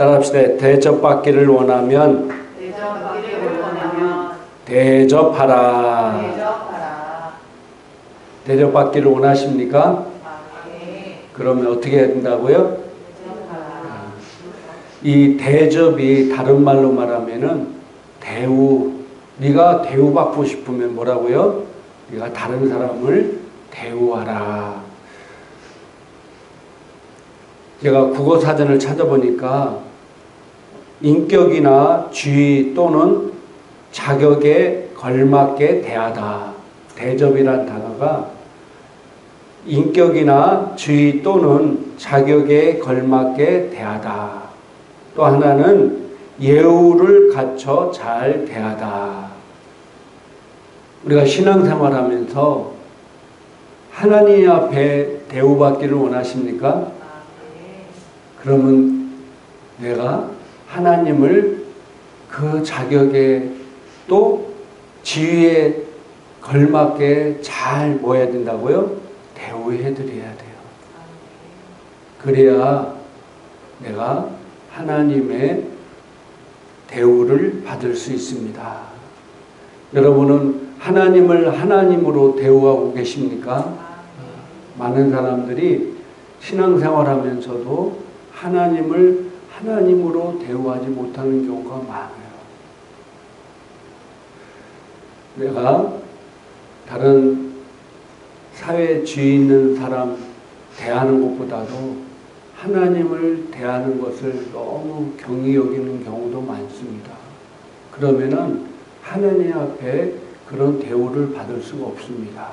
따라합시다. 대접받기를 원하면 대접하라. 대접받기를 원하십니까? 그러면 어떻게 해야 된다고요? 이 대접이 다른 말로 말하면은 대우. 네가 대우받고 싶으면 뭐라고요? 네가 다른 사람을 대우하라. 제가 국어사전을 찾아보니까 인격이나 지위 또는 자격에 걸맞게 대하다. 대접이란 단어가 인격이나 지위 또는 자격에 걸맞게 대하다. 또 하나는 예우를 갖춰 잘 대하다. 우리가 신앙생활하면서 하나님 앞에 대우받기를 원하십니까? 그러면 내가 하나님을 그 자격에 또 지위에 걸맞게 잘 뭐 해야 된다고요? 대우해 드려야 돼요. 그래야 내가 하나님의 대우를 받을 수 있습니다. 여러분은 하나님을 하나님으로 대우하고 계십니까? 많은 사람들이 신앙생활하면서도 하나님을 하나님으로 대우하지 못하는 경우가 많아요. 내가 다른 사회에 지위 있는 사람 대하는 것보다도 하나님을 대하는 것을 너무 경히 여기는 경우도 많습니다. 그러면은 하나님 앞에 그런 대우를 받을 수가 없습니다.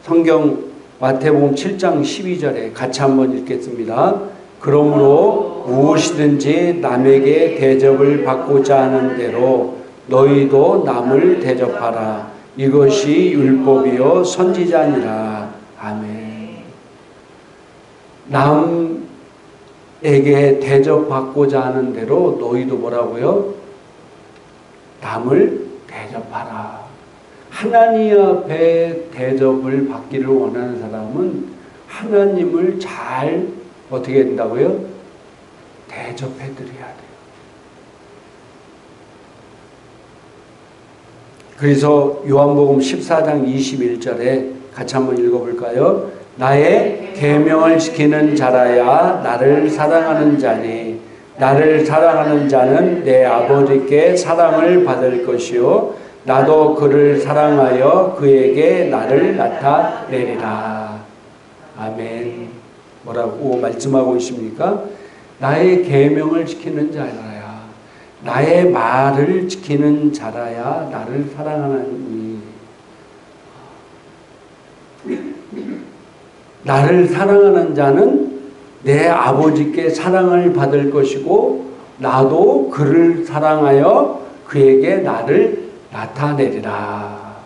성경 마태복음 7장 12절에 같이 한번 읽겠습니다. 그러므로 무엇이든지 남에게 대접을 받고자 하는 대로 너희도 남을 대접하라. 이것이 율법이요 선지자니라. 아멘. 남에게 대접받고자 하는 대로 너희도 뭐라고요? 남을 대접하라. 하나님 앞에 대접을 받기를 원하는 사람은 하나님을 잘 어떻게 된다고요? 대접해 드려야 돼요. 그래서 요한복음 14장 21절에 같이 한번 읽어볼까요? 나의 계명을 지키는 자라야 나를 사랑하는 자니 나를 사랑하는 자는 내 아버지께 사랑을 받을 것이요 나도 그를 사랑하여 그에게 나를 나타내리라. 아멘. 뭐라고 말씀하고 있습니까? 나의 계명을 지키는 자라야 나의 말을 지키는 자라야 나를 사랑하나니 나를 사랑하는 자는 내 아버지께 사랑을 받을 것이고 나도 그를 사랑하여 그에게 나를 나타내리라.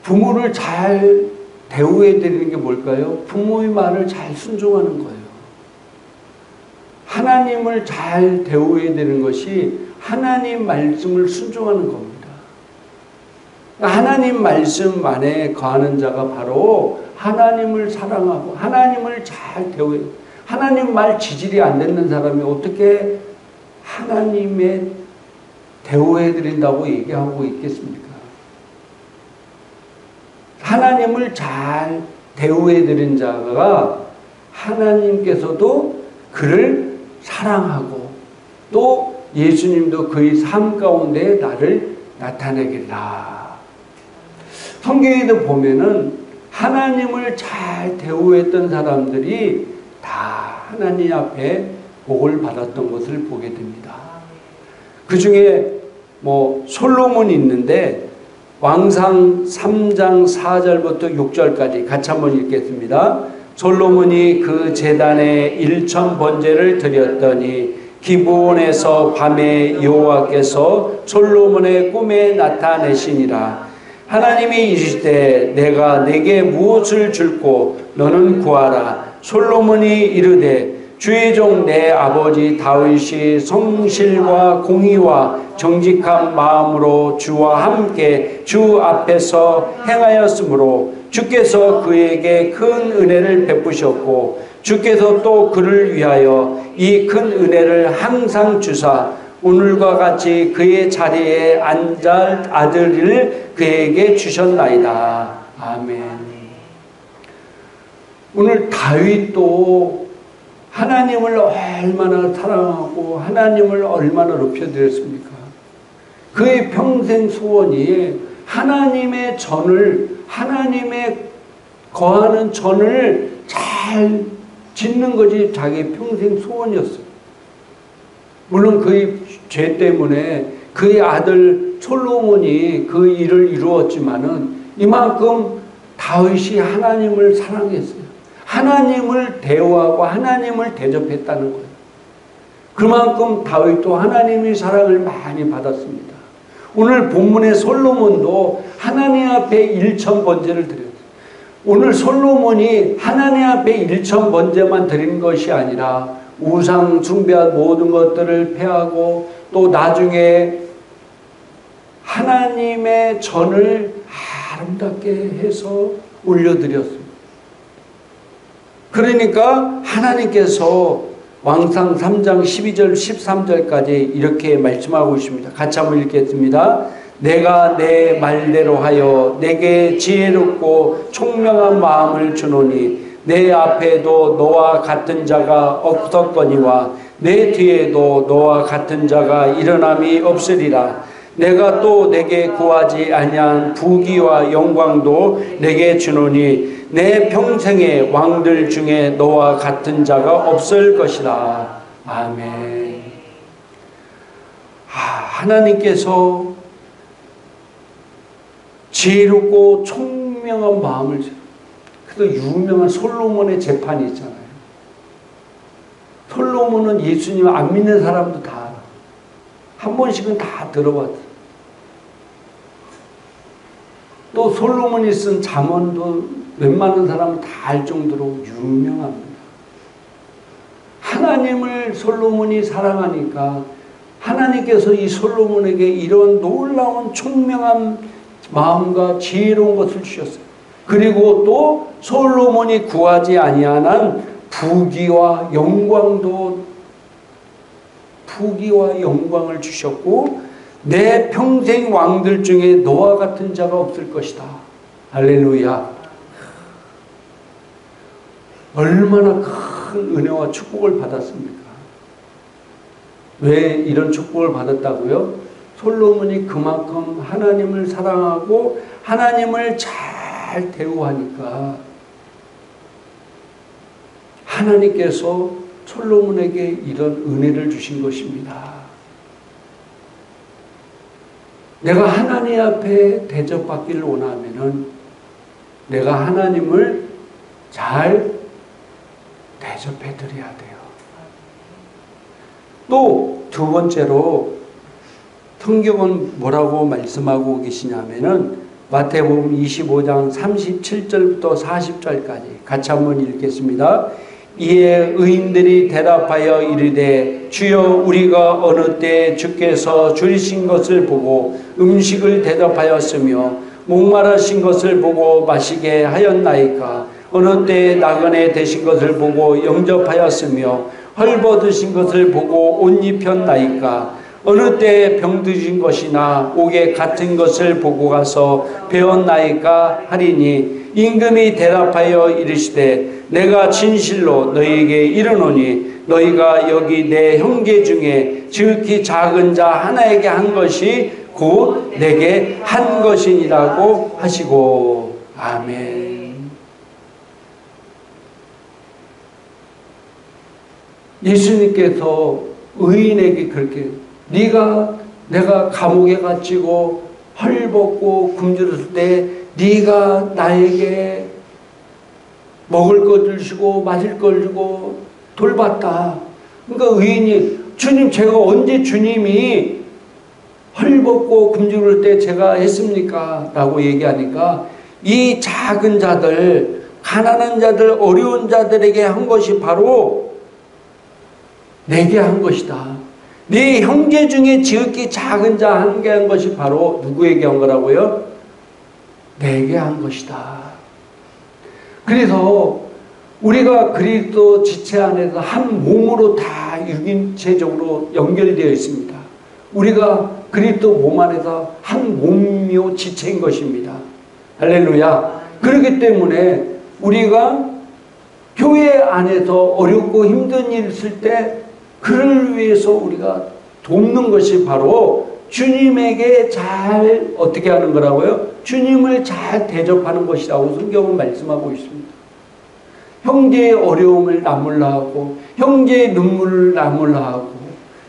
부모를 잘 대우해 드리는 게 뭘까요? 부모의 말을 잘 순종하는 거예요. 하나님을 잘 대우해 드리는 것이 하나님 말씀을 순종하는 겁니다. 하나님 말씀 안에 거하는 자가 바로 하나님을 사랑하고 하나님을 잘 대우해. 하나님 말 지질이 안 듣는 사람이 어떻게 하나님의 대우해 드린다고 얘기하고 있겠습니까? 하나님을 잘 대우해 드린 자가 하나님께서도 그를 사랑하고 또 예수님도 그의 삶 가운데 나를 나타내기라. 성경에도 보면은 하나님을 잘 대우했던 사람들이 다 하나님 앞에 복을 받았던 것을 보게 됩니다. 그 중에 뭐 솔로몬이 있는데 왕상 3장 4절부터 6절까지 같이 한번 읽겠습니다. 솔로몬이 그 제단에 1천 번제를 드렸더니 기브온에서 밤에 여호와께서 솔로몬의 꿈에 나타내시니라. 하나님이 이르시되 내가 내게 무엇을 줄고 너는 구하라. 솔로몬이 이르되 주의 종 내 아버지 다윗이 성실과 공의와 정직한 마음으로 주와 함께 주 앞에서 행하였으므로 주께서 그에게 큰 은혜를 베푸셨고 주께서 또 그를 위하여 이 큰 은혜를 항상 주사 오늘과 같이 그의 자리에 앉을 아들을 그에게 주셨나이다. 아멘. 오늘 다윗도 하나님을 얼마나 사랑하고 하나님을 얼마나 높여드렸습니까? 그의 평생 소원이 하나님의 전을, 하나님의 거하는 전을 잘 짓는 것이 자기 평생 소원이었어요. 물론 그의 죄 때문에 그의 아들 솔로몬이 그 일을 이루었지만은 이만큼 다윗이 하나님을 사랑했어요. 하나님을 대우하고 하나님을 대접했다는 거예요. 그만큼 다윗도 하나님의 사랑을 많이 받았습니다. 오늘 본문의 솔로몬도 하나님 앞에 일천번제를 드렸어요. 오늘 솔로몬이 하나님 앞에 일천번제만 드린 것이 아니라 우상 숭배한 모든 것들을 폐하고 또 나중에 하나님의 전을 아름답게 해서 올려드렸습니다. 그러니까 하나님께서 왕상 3장 12절 13절까지 이렇게 말씀하고 있습니다. 같이 한번 읽겠습니다. 내가 내 말대로 하여 내게 지혜롭고 총명한 마음을 주노니 내 앞에도 너와 같은 자가 없었거니와 내 뒤에도 너와 같은 자가 일어남이 없으리라. 내가 또 내게 구하지 아니한 부귀와 영광도 내게 주노니 내 평생의 왕들 중에 너와 같은 자가 없을 것이라. 아멘. 하나님께서 지혜롭고 총명한 마음을 주세요. 그래서 유명한 솔로몬의 재판이 있잖아요. 솔로몬은 예수님 안 믿는 사람도 다 알아. 한 번씩은 다 들어봤어요. 또 솔로몬이 쓴 잠언도 웬만한 사람은 다 알 정도로 유명합니다. 하나님을 솔로몬이 사랑하니까 하나님께서 이 솔로몬에게 이런 놀라운 총명한 마음과 지혜로운 것을 주셨어요. 그리고 또 솔로몬이 구하지 아니하는 부귀와 영광을 주셨고 내 평생 왕들 중에 너와 같은 자가 없을 것이다. 할렐루야. 얼마나 큰 은혜와 축복을 받았습니까? 왜 이런 축복을 받았다고요? 솔로몬이 그만큼 하나님을 사랑하고 하나님을 잘 대우하니까 하나님께서 솔로몬에게 이런 은혜를 주신 것입니다. 내가 하나님 앞에 대접받기를 원하면은 내가 하나님을 잘 대접해 드려야 돼요. 또 두 번째로 성경은 뭐라고 말씀하고 계시냐면은 마태복음 25장 37절부터 40절까지 같이 한번 읽겠습니다. 이에 의인들이 대답하여 이르되 주여 우리가 어느 때 주께서 줄이신 것을 보고 음식을 대접하였으며 목마르신 것을 보고 마시게 하였나이까. 어느 때 나그네 되신 것을 보고 영접하였으며 헐벗으신 것을 보고 옷 입혔나이까. 어느 때 병드신 것이나 옥에 같은 것을 보고 가서 배웠나이까 하리니 임금이 대답하여 이르시되 내가 진실로 너희에게 이르노니 너희가 여기 내 형제 중에 지극히 작은 자 하나에게 한 것이 곧 내게 한 것이니라고 하시고. 아멘. 예수님께서 의인에게 그렇게 내가 감옥에 갇히고 헐벗고 굶주렸을 때 네가 나에게 먹을 것 주시고 마실 걸 주고 돌봤다. 그러니까 의인이 주님 제가 언제 주님이 헐벗고 굶주릴 때 제가 했습니까? 라고 얘기하니까 이 작은 자들 가난한 자들 어려운 자들에게 한 것이 바로 내게 한 것이다. 네 형제 중에 지극히 작은 자 한 개 한 것이 바로 누구에게 한 거라고요? 내게 한 것이다. 그래서 우리가 그리스도 지체 안에서 한 몸으로 다 육인체적으로 연결되어 있습니다. 우리가 그리스도 몸 안에서 한 몸이요 지체인 것입니다. 할렐루야. 그렇기 때문에 우리가 교회 안에서 어렵고 힘든 일 있을 때 그를 위해서 우리가 돕는 것이 바로 주님에게 잘 어떻게 하는 거라고요? 주님을 잘 대접하는 것이라고 성경은 말씀하고 있습니다. 형제의 어려움을 나물라 하고 형제의 눈물을 나물라 하고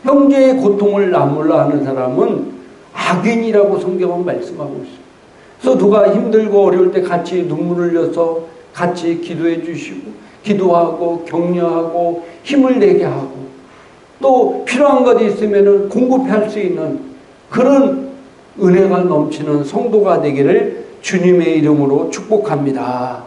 형제의 고통을 나물라 하는 사람은 악인이라고 성경은 말씀하고 있습니다. 그래서 누가 힘들고 어려울 때 같이 눈물을 흘려서 같이 기도해 주시고 기도하고 격려하고 힘을 내게 하고 또 필요한 것이 있으면 공급할 수 있는 그런 은혜가 넘치는 성도가 되기를 주님의 이름으로 축복합니다.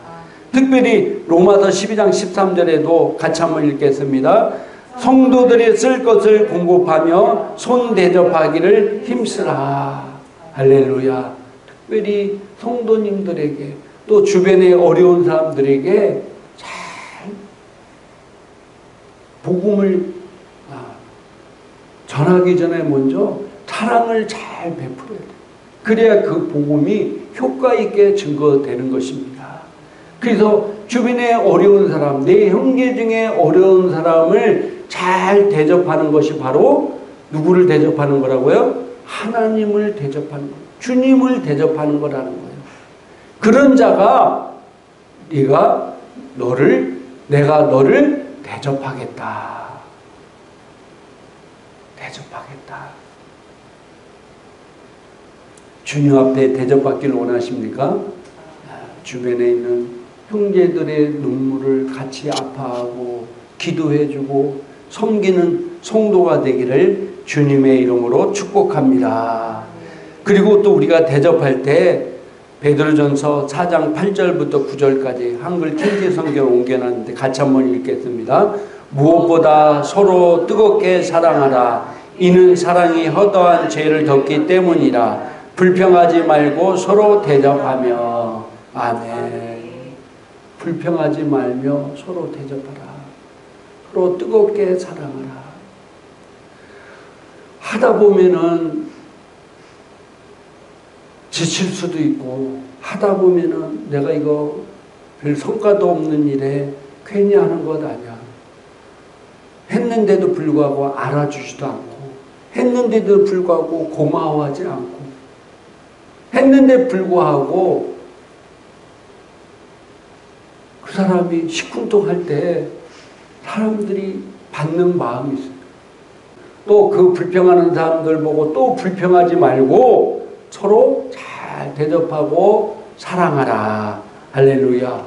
특별히 로마서 12장 13절에도 같이 한번 읽겠습니다. 성도들이 쓸 것을 공급하며 손 대접하기를 힘쓰라. 할렐루야. 특별히 성도님들에게 또 주변의 어려운 사람들에게 잘 복음을 전하기 전에 먼저 사랑을 잘 베풀어야 돼요. 그래야 그 복음이 효과 있게 증거되는 것입니다. 그래서 주변에 어려운 사람, 내 형제 중에 어려운 사람을 잘 대접하는 것이 바로 누구를 대접하는 거라고요? 하나님을 대접하는 거, 주님을 대접하는 거라는 거예요. 그런 자가 내가 너를 대접하겠다. 대접하겠다. 주님 앞에 대접받기를 원하십니까? 주변에 있는 형제들의 눈물을 같이 아파하고 기도해주고 섬기는 성도가 되기를 주님의 이름으로 축복합니다. 그리고 또 우리가 대접할 때 베드로전서 4장 8절부터 9절까지 한글 켄지 성경을 옮겨놨는데 같이 한번 읽겠습니다. 무엇보다 서로 뜨겁게 사랑하라. 이는 사랑이 허다한 죄를 덮기 때문이라. 불평하지 말고 서로 대접하며. 아멘. 불평하지 말며 서로 대접하라. 서로 뜨겁게 사랑하라. 하다 보면은 지칠 수도 있고 하다 보면은 내가 이거 별 성과도 없는 일에 괜히 하는 것 아니야. 했는데도 불구하고 알아주지도 않고 했는데도 불구하고 고마워하지 않고 했는데 불구하고 그 사람이 시큰둥할 때 사람들이 받는 마음이 있어요. 또 그 불평하는 사람들 보고 또 불평하지 말고 서로 잘 대접하고 사랑하라. 할렐루야.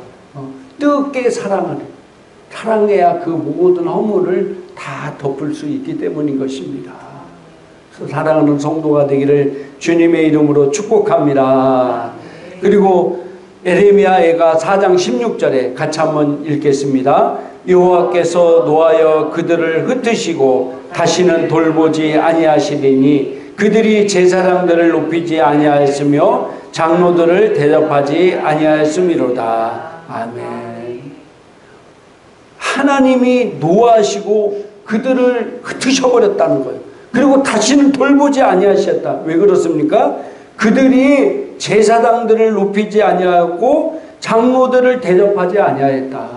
뜨겁게 사랑하라. 사랑해야 그 모든 허물을 다 덮을 수 있기 때문인 것입니다. 그래서 사랑하는 성도가 되기를 주님의 이름으로 축복합니다. 그리고 에레미야가 4장 16절에 같이 한번 읽겠습니다. 여호와께서 노하여 그들을 흩으시고 다시는 돌보지 아니하시리니 그들이 제사장들을 높이지 아니하였으며 장로들을 대접하지 아니하였음이로다. 아멘. 하나님이 노하시고 그들을 흩으셔버렸다는 거예요. 그리고 다시는 돌보지 아니하셨다. 왜 그렇습니까? 그들이 제사장들을 높이지 아니하였고 장로들을 대접하지 아니하였다.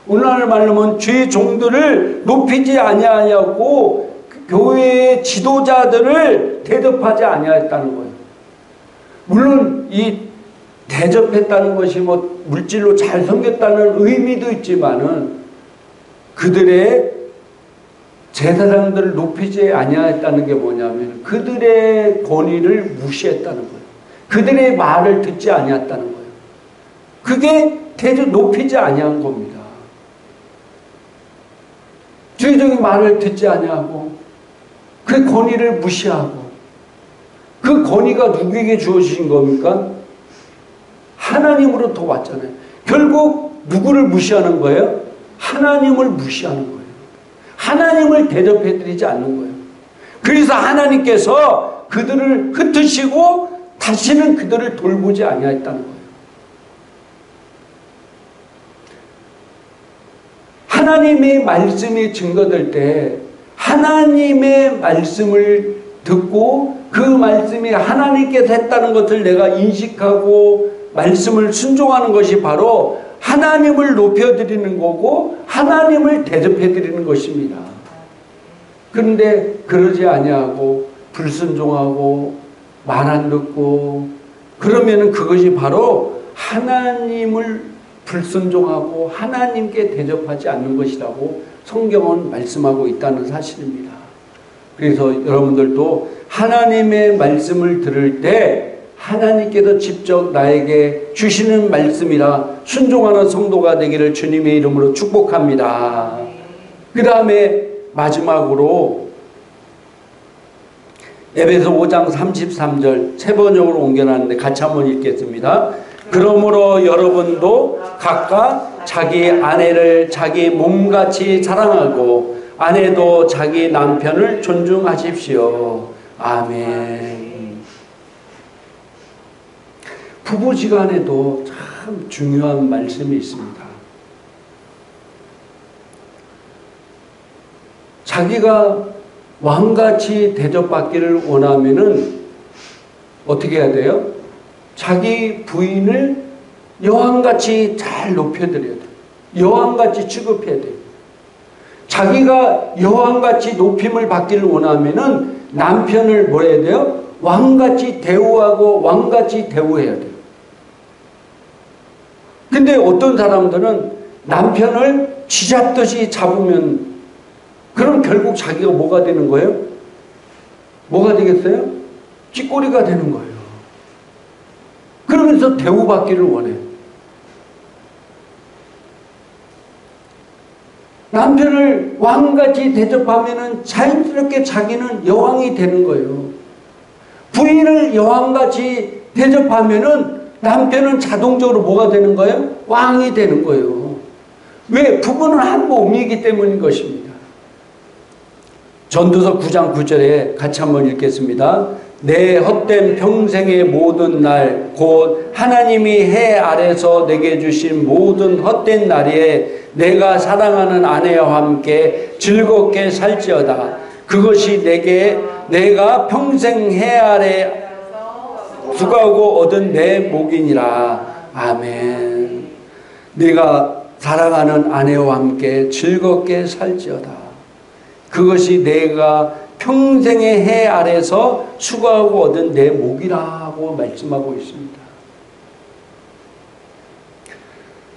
오늘날 말로는 주의 종들을 높이지 아니하였고 교회의 지도자들을 대접하지 아니하였다는 거예요. 물론 이 대접했다는 것이 뭐 물질로 잘 섬겼다는 의미도 있지만은 그들의 제사장들을 높이지 아니하였다는 게 뭐냐면 그들의 권위를 무시했다는 거예요. 그들의 말을 듣지 아니했다는 거예요. 그게 높이지 아니한 겁니다. 주의적인 말을 듣지 아니하고 그 권위를 무시하고 그 권위가 누구에게 주어진 겁니까? 하나님으로부터 왔잖아요. 결국 누구를 무시하는 거예요? 하나님을 무시하는 거예요. 하나님을 대접해드리지 않는 거예요. 그래서 하나님께서 그들을 흩으시고 다시는 그들을 돌보지 아니하였다는 거예요. 하나님의 말씀이 증거될 때 하나님의 말씀을 듣고 그 말씀이 하나님께서 했다는 것을 내가 인식하고 말씀을 순종하는 것이 바로 하나님을 높여드리는 거고 하나님을 대접해드리는 것입니다. 그런데 그러지 아니하고 불순종하고 말 안 듣고 그러면은 그것이 바로 하나님을 불순종하고 하나님께 대접하지 않는 것이라고 성경은 말씀하고 있다는 사실입니다. 그래서 여러분들도 하나님의 말씀을 들을 때 하나님께서 직접 나에게 주시는 말씀이라 순종하는 성도가 되기를 주님의 이름으로 축복합니다. 그 다음에 마지막으로 에베소 5장 33절 세 번역으로 옮겨놨는데 같이 한번 읽겠습니다. 그러므로 여러분도 각각 자기 아내를 자기 몸같이 사랑하고 아내도 자기 남편을 존중하십시오. 아멘. 부부지간에도 참 중요한 말씀이 있습니다. 자기가 왕같이 대접받기를 원하면은 어떻게 해야 돼요? 자기 부인을 여왕같이 잘 높여드려야 돼요. 여왕같이 취급해야 돼요. 자기가 여왕같이 높임을 받기를 원하면은 남편을 뭐 해야 돼요? 왕같이 대우하고 왕같이 대우해야 돼요. 근데 어떤 사람들은 남편을 쥐잡듯이 잡으면 그럼 결국 자기가 뭐가 되는 거예요? 뭐가 되겠어요? 쥐꼬리가 되는 거예요. 그러면서 대우받기를 원해요. 남편을 왕같이 대접하면은 자연스럽게 자기는 여왕이 되는 거예요. 부인을 여왕같이 대접하면은 남편은 자동적으로 뭐가 되는 거예요? 왕이 되는 거예요. 왜? 부부는 한 몸이기 때문인 것입니다. 전도서 9장 9절에 같이 한번 읽겠습니다. 내 헛된 평생의 모든 날 곧 하나님이 해 아래서 내게 주신 모든 헛된 날에 내가 사랑하는 아내와 함께 즐겁게 살지어다. 그것이 내가 평생 해 아래 수고하고 얻은 내 복이니라. 아멘. 내가 사랑하는 아내와 함께 즐겁게 살지어다. 그것이 내가 평생의 해 아래서 수고하고 얻은 내 복이라고 말씀하고 있습니다.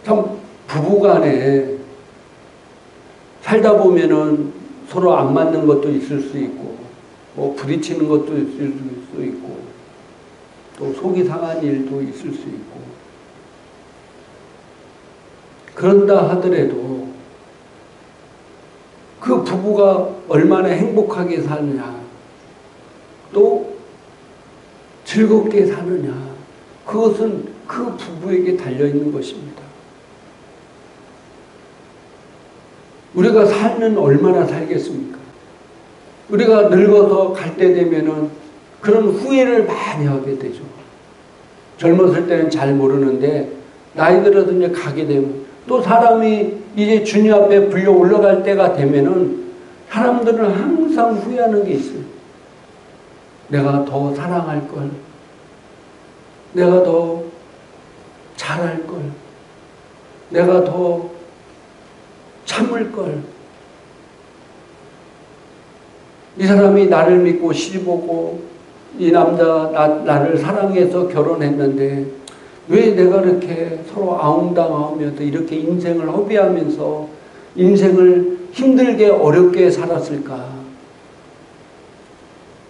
참 부부간에 살다 보면은 서로 안 맞는 것도 있을 수 있고 뭐 부딪히는 것도 있을 수 있고 또 속이 상한 일도 있을 수 있고 그런다 하더라도 그 부부가 얼마나 행복하게 사느냐 또 즐겁게 사느냐 그것은 그 부부에게 달려있는 것입니다. 우리가 살면 얼마나 살겠습니까? 우리가 늙어서 갈 때 되면은 그런 후회를 많이 하게 되죠. 젊었을 때는 잘 모르는데 나이 들어서 이제 가게 되면 또 사람이 이제 주님 앞에 불려 올라갈 때가 되면은 사람들은 항상 후회하는 게 있어요. 내가 더 사랑할 걸, 내가 더 잘할 걸, 내가 더 참을 걸. 이 사람이 나를 믿고 시집오고 이 남자 나를 사랑해서 결혼했는데 왜 내가 이렇게 서로 아웅다웅하면서 이렇게 인생을 허비하면서 인생을 힘들게 어렵게 살았을까?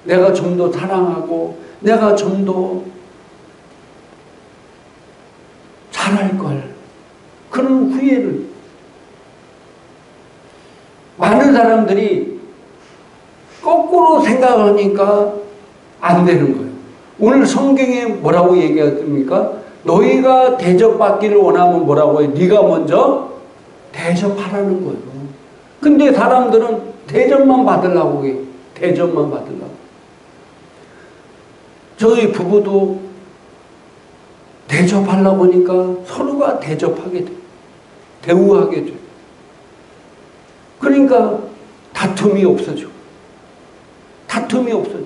내가 좀 더 사랑하고 내가 좀 더 잘할 걸. 그런 후회를 많은 사람들이 거꾸로 생각하니까 안 되는 거예요. 오늘 성경에 뭐라고 얘기했습니까? 너희가 대접받기를 원하면 뭐라고 해요? 네가 먼저 대접하라는 거예요. 근데 사람들은 대접만 받으려고 해요. 대접만 받으려고. 저희 부부도 대접하려고 하니까 서로가 대접하게 돼요. 대우하게 돼요. 그러니까 다툼이 없어져. 다툼이 없어져.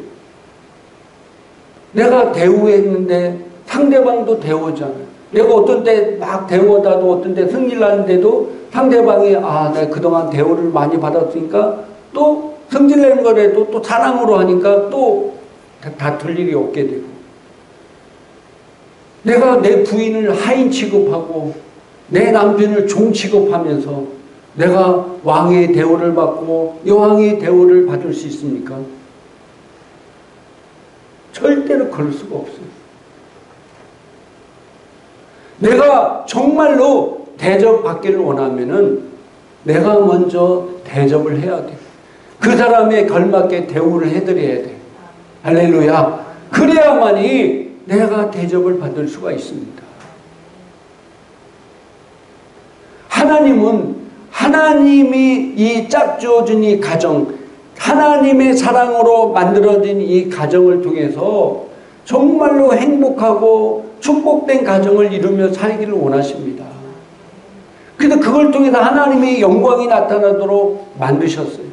내가 대우했는데 상대방도 대우잖아. 내가 어떤 때 막 대우하다도 어떤 때 승리를 하는데도 상대방이 내가 그동안 대우를 많이 받았으니까 또 승질내는 거라도 또 사랑으로 하니까 또 다툴 일이 없게 되고, 내가 내 부인을 하인 취급하고 내 남편을 종 취급하면서 내가 왕의 대우를 받고 여왕의 대우를 받을 수 있습니까? 절대로 그럴 수가 없어요. 내가 정말로 대접받기를 원하면은 내가 먼저 대접을 해야 돼. 그 사람에 걸맞게 대우를 해드려야 돼. 할렐루야. 그래야만이 내가 대접을 받을 수가 있습니다. 하나님은 하나님이 이 짝지어준 이 가정, 하나님의 사랑으로 만들어진 이 가정을 통해서 정말로 행복하고 축복된 가정을 이루며 살기를 원하십니다. 그래서 그걸 통해서 하나님의 영광이 나타나도록 만드셨어요.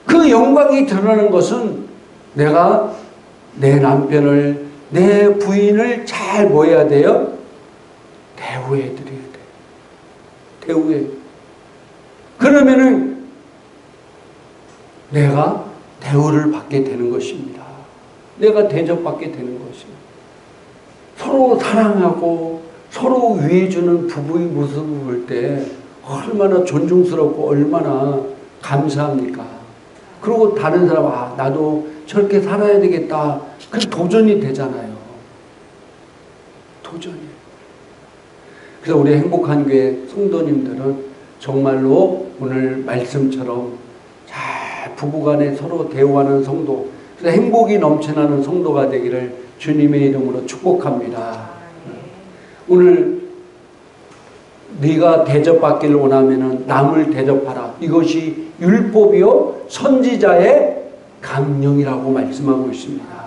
그 영광이 드러나는 것은 내가 내 남편을, 내 부인을 잘 뭐 해야 돼요? 대우해 드려야 돼. 대우해. 그러면은 내가 대우를 받게 되는 것입니다. 내가 대접받게 되는 것입니다. 서로 사랑하고 서로 위해주는 부부의 모습을 볼 때 얼마나 존중스럽고 얼마나 감사합니까? 그리고 다른 사람, 나도 저렇게 살아야 되겠다. 그 도전이 되잖아요. 도전이. 그래서 우리 행복한 교회 성도님들은 정말로 오늘 말씀처럼 잘 부부간에 서로 대우하는 성도, 그래서 행복이 넘쳐나는 성도가 되기를 주님의 이름으로 축복합니다. 오늘 네가 대접받기를 원하면 남을 대접하라. 이것이 율법이요 선지자의 강령이라고 말씀하고 있습니다.